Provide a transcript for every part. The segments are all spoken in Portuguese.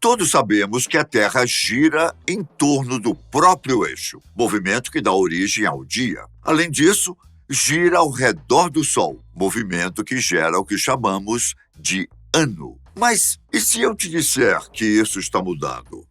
Todos sabemos que a Terra gira em torno do próprio eixo, movimento que dá origem ao dia. Além disso, gira ao redor do Sol, movimento que gera o que chamamos de ano. Mas e se eu te disser que isso está mudando?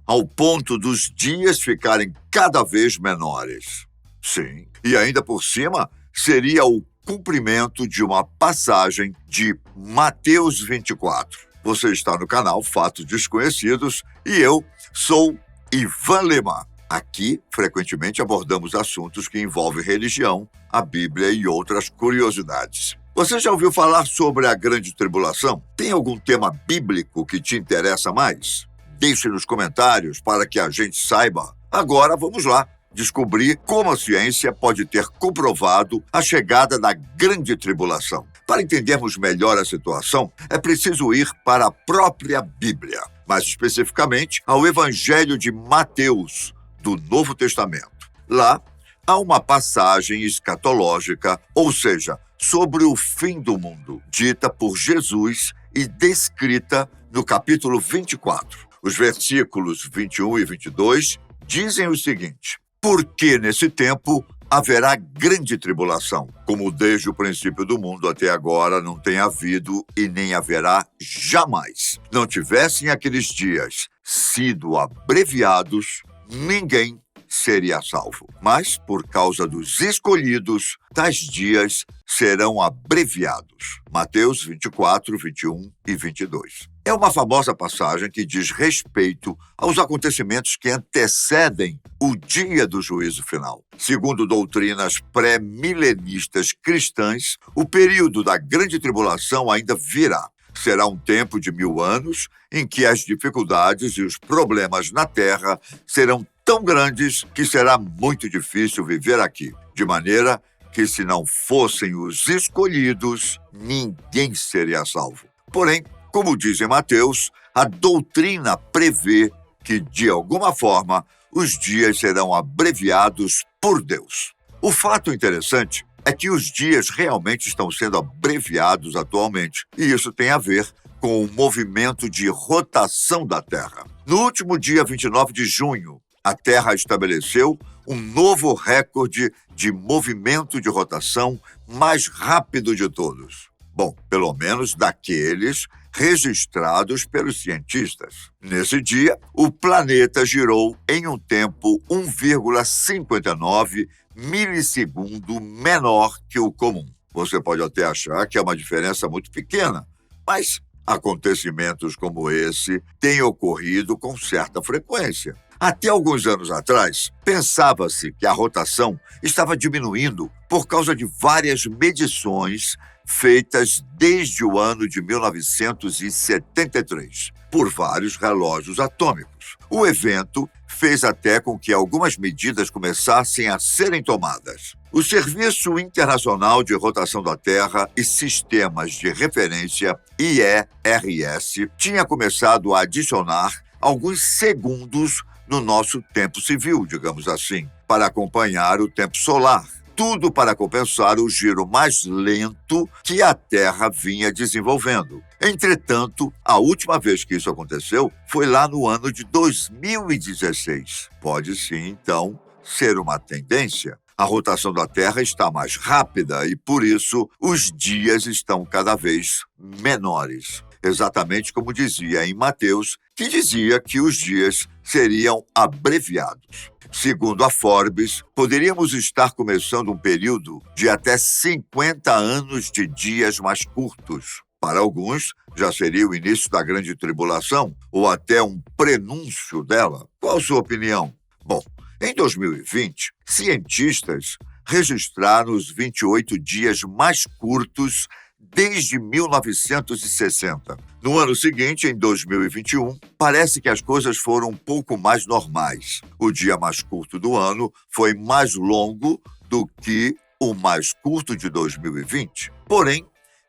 Ao ponto dos dias ficarem cada vez menores. Sim, e ainda por cima, seria o cumprimento de uma passagem de Mateus 24. Você está no canal Fatos Desconhecidos e eu sou Ivan Lema. Aqui, frequentemente, abordamos assuntos que envolvem religião, a Bíblia e outras curiosidades. Você já ouviu falar sobre a Grande Tribulação? Tem algum tema bíblico que te interessa mais? Deixe nos comentários para que a gente saiba. Agora vamos lá descobrir como a ciência pode ter comprovado a chegada da Grande Tribulação. Para entendermos melhor a situação, é preciso ir para a própria Bíblia, mais especificamente ao Evangelho de Mateus, do Novo Testamento. Lá, há uma passagem escatológica, ou seja, sobre o fim do mundo, dita por Jesus e descrita no capítulo 24. Os versículos 21 e 22 dizem o seguinte: porque nesse tempo haverá grande tribulação, como desde o princípio do mundo até agora não tem havido e nem haverá jamais. Não tivessem aqueles dias sido abreviados, ninguém seria salvo. Mas, por causa dos escolhidos, tais dias serão abreviados. Mateus 24, 21 e 22. É uma famosa passagem que diz respeito aos acontecimentos que antecedem o dia do juízo final. Segundo doutrinas pré-milenistas cristãs, o período da grande tribulação ainda virá. Será um tempo de 1000 anos em que as dificuldades e os problemas na Terra serão tão grandes que será muito difícil viver aqui. De maneira que, se não fossem os escolhidos, ninguém seria salvo. Porém, como diz em Mateus, a doutrina prevê que, de alguma forma, os dias serão abreviados por Deus. O fato interessante é que os dias realmente estão sendo abreviados atualmente, e isso tem a ver com o movimento de rotação da Terra. No último dia 29 de junho, a Terra estabeleceu um novo recorde de movimento de rotação mais rápido de todos. Bom, pelo menos daqueles registrados pelos cientistas. Nesse dia, o planeta girou em um tempo 1,59 milissegundo menor que o comum. Você pode até achar que é uma diferença muito pequena, mas acontecimentos como esse têm ocorrido com certa frequência. Até alguns anos atrás, pensava-se que a rotação estava diminuindo por causa de várias medições feitas desde o ano de 1973 por vários relógios atômicos. O evento fez até com que algumas medidas começassem a serem tomadas. O Serviço Internacional de Rotação da Terra e Sistemas de Referência, IERS, tinha começado a adicionar alguns segundos no nosso tempo civil, digamos assim, para acompanhar o tempo solar. Tudo para compensar o giro mais lento que a Terra vinha desenvolvendo. Entretanto, a última vez que isso aconteceu foi lá no ano de 2016. Pode sim, então, ser uma tendência. A rotação da Terra está mais rápida e, por isso, os dias estão cada vez menores. Exatamente como dizia em Mateus, que dizia que os dias seriam abreviados. Segundo a Forbes, poderíamos estar começando um período de até 50 anos de dias mais curtos. Para alguns, já seria o início da Grande Tribulação ou até um prenúncio dela. Qual a sua opinião? Bom, em 2020, cientistas registraram os 28 dias mais curtos desde 1960. No ano seguinte, em 2021, parece que as coisas foram um pouco mais normais. O dia mais curto do ano foi mais longo do que o mais curto de 2020. Porém,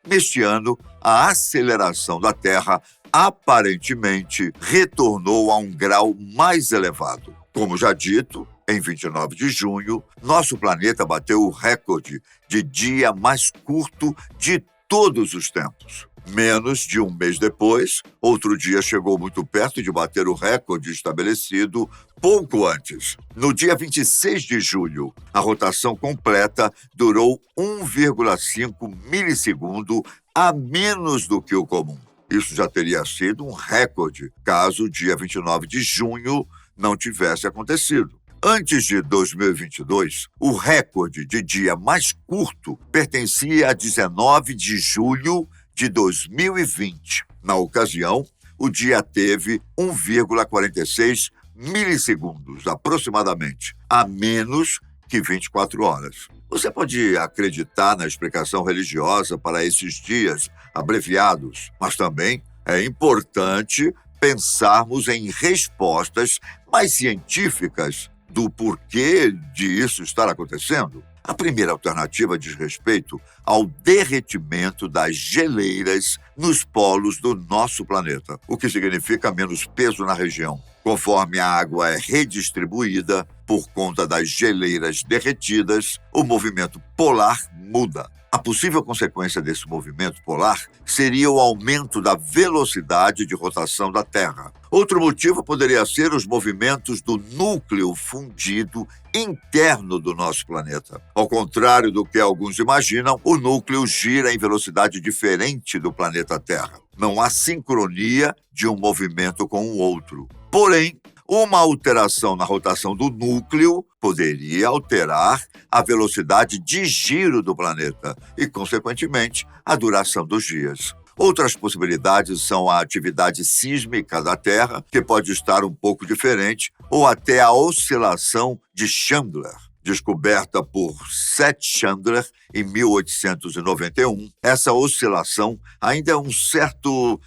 neste ano, a aceleração da Terra aparentemente retornou a um grau mais elevado. Como já dito, em 29 de junho, nosso planeta bateu o recorde de dia mais curto de todos os tempos. Menos de um mês depois, outro dia chegou muito perto de bater o recorde estabelecido pouco antes. No dia 26 de julho, a rotação completa durou 1,5 milissegundo a menos do que o comum. Isso já teria sido um recorde caso o dia 29 de junho não tivesse acontecido. Antes de 2022, o recorde de dia mais curto pertencia a 19 de julho de 2020. Na ocasião, o dia teve 1,46 milissegundos, aproximadamente, a menos que 24 horas. Você pode acreditar na explicação religiosa para esses dias abreviados, mas também é importante pensarmos em respostas mais científicas do porquê de isso estar acontecendo. A primeira alternativa diz respeito ao derretimento das geleiras nos polos do nosso planeta, o que significa menos peso na região. Conforme a água é redistribuída por conta das geleiras derretidas, o movimento polar muda. A possível consequência desse movimento polar seria o aumento da velocidade de rotação da Terra. Outro motivo poderia ser os movimentos do núcleo fundido interno do nosso planeta. Ao contrário do que alguns imaginam, o núcleo gira em velocidade diferente do planeta Terra. Não há sincronia de um movimento com o outro. Porém, uma alteração na rotação do núcleo poderia alterar a velocidade de giro do planeta e, consequentemente, a duração dos dias. Outras possibilidades são a atividade sísmica da Terra, que pode estar um pouco diferente, ou até a oscilação de Chandler, descoberta por Seth Chandler em 1891. Essa oscilação ainda é um certo,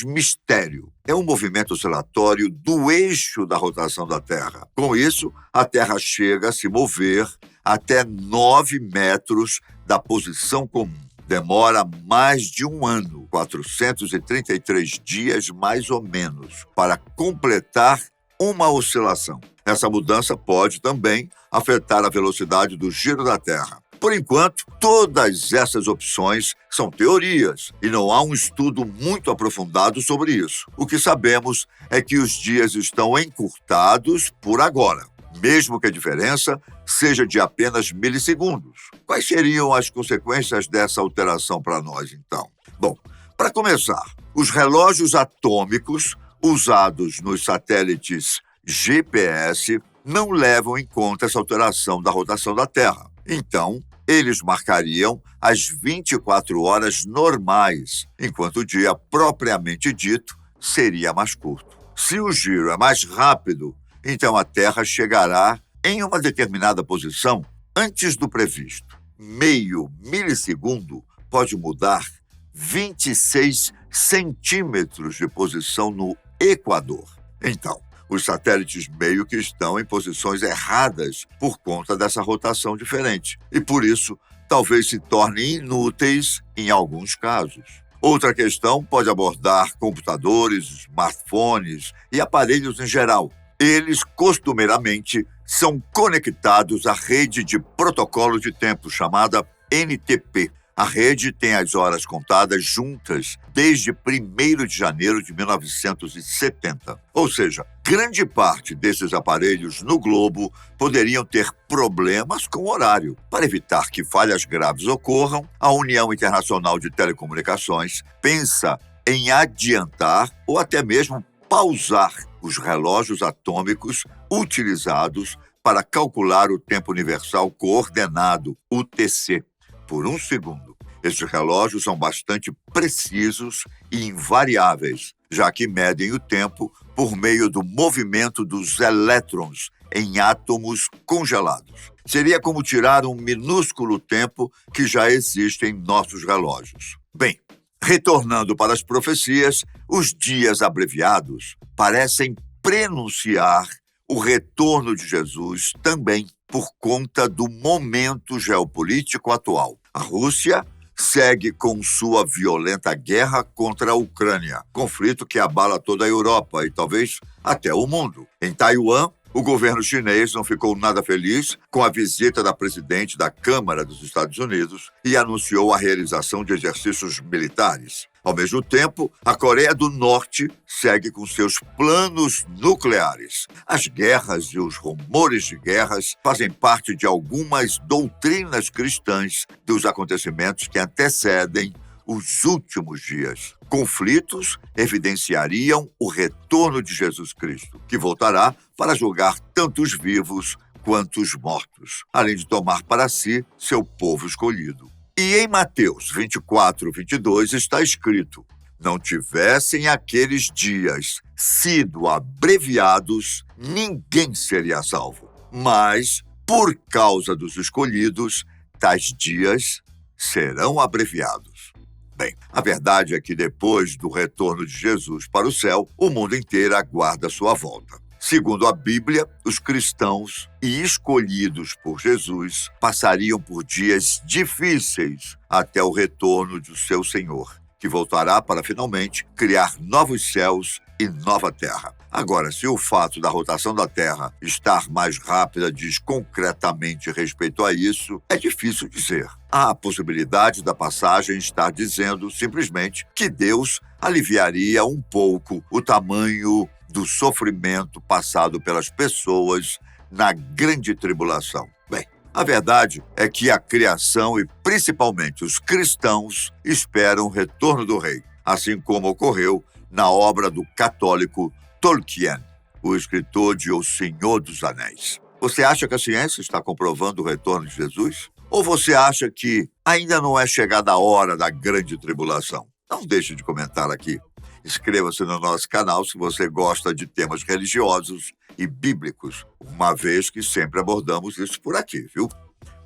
mistério. É um movimento oscilatório do eixo da rotação da Terra. Com isso, a Terra chega a se mover até 9 metros da posição comum. Demora mais de um ano, 433 dias mais ou menos, para completar uma oscilação. Essa mudança pode também afetar a velocidade do giro da Terra. Por enquanto, todas essas opções são teorias e não há um estudo muito aprofundado sobre isso. O que sabemos é que os dias estão encurtados por agora, mesmo que a diferença seja de apenas milissegundos. Quais seriam as consequências dessa alteração para nós, então? Bom, para começar, os relógios atômicos usados nos satélites GPS não levam em conta essa alteração da rotação da Terra. Então, eles marcariam as 24 horas normais, enquanto o dia propriamente dito seria mais curto. Se o giro é mais rápido, então a Terra chegará em uma determinada posição antes do previsto. Meio milissegundo pode mudar 26 centímetros de posição no Equador. Então, os satélites meio que estão em posições erradas por conta dessa rotação diferente. E por isso, talvez se tornem inúteis em alguns casos. Outra questão pode abordar computadores, smartphones e aparelhos em geral. Eles, costumeiramente, são conectados à rede de protocolo de tempo, chamada NTP. A rede tem as horas contadas juntas desde 1º de janeiro de 1970. Ou seja, grande parte desses aparelhos no globo poderiam ter problemas com o horário. Para evitar que falhas graves ocorram, a União Internacional de Telecomunicações pensa em adiantar ou até mesmo pausar os relógios atômicos utilizados para calcular o tempo universal coordenado, UTC, por um segundo. Estes relógios são bastante precisos e invariáveis, já que medem o tempo por meio do movimento dos elétrons em átomos congelados. Seria como tirar um minúsculo tempo que já existe em nossos relógios. Bem, retornando para as profecias, os dias abreviados parecem prenunciar o retorno de Jesus também por conta do momento geopolítico atual. A Rússia segue com sua violenta guerra contra a Ucrânia, conflito que abala toda a Europa e talvez até o mundo. Em Taiwan, o governo chinês não ficou nada feliz com a visita da presidente da Câmara dos Estados Unidos e anunciou a realização de exercícios militares. Ao mesmo tempo, a Coreia do Norte segue com seus planos nucleares. As guerras e os rumores de guerras fazem parte de algumas doutrinas cristãs dos acontecimentos que antecedem os últimos dias. Conflitos evidenciariam o retorno de Jesus Cristo, que voltará para julgar tanto os vivos quanto os mortos, além de tomar para si seu povo escolhido. E em Mateus 24, 22 está escrito: não tivessem aqueles dias sido abreviados, ninguém seria salvo. Mas, por causa dos escolhidos, tais dias serão abreviados. Bem, a verdade é que depois do retorno de Jesus para o céu, o mundo inteiro aguarda sua volta. Segundo a Bíblia, os cristãos e escolhidos por Jesus passariam por dias difíceis até o retorno do seu Senhor, que voltará para finalmente criar novos céus e nova terra. Agora, se o fato da rotação da Terra estar mais rápida diz concretamente respeito a isso, é difícil dizer. Há a possibilidade da passagem estar dizendo simplesmente que Deus aliviaria um pouco o tamanho do sofrimento passado pelas pessoas na grande tribulação. Bem, a verdade é que a criação e principalmente os cristãos esperam o retorno do rei, assim como ocorreu na obra do católico Tolkien, o escritor de O Senhor dos Anéis. Você acha que a ciência está comprovando o retorno de Jesus? Ou você acha que ainda não é chegada a hora da grande tribulação? Não deixe de comentar aqui. Inscreva-se no nosso canal se você gosta de temas religiosos e bíblicos, uma vez que sempre abordamos isso por aqui, viu?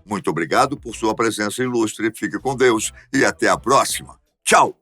Muito obrigado por sua presença ilustre, fique com Deus e até a próxima. Tchau!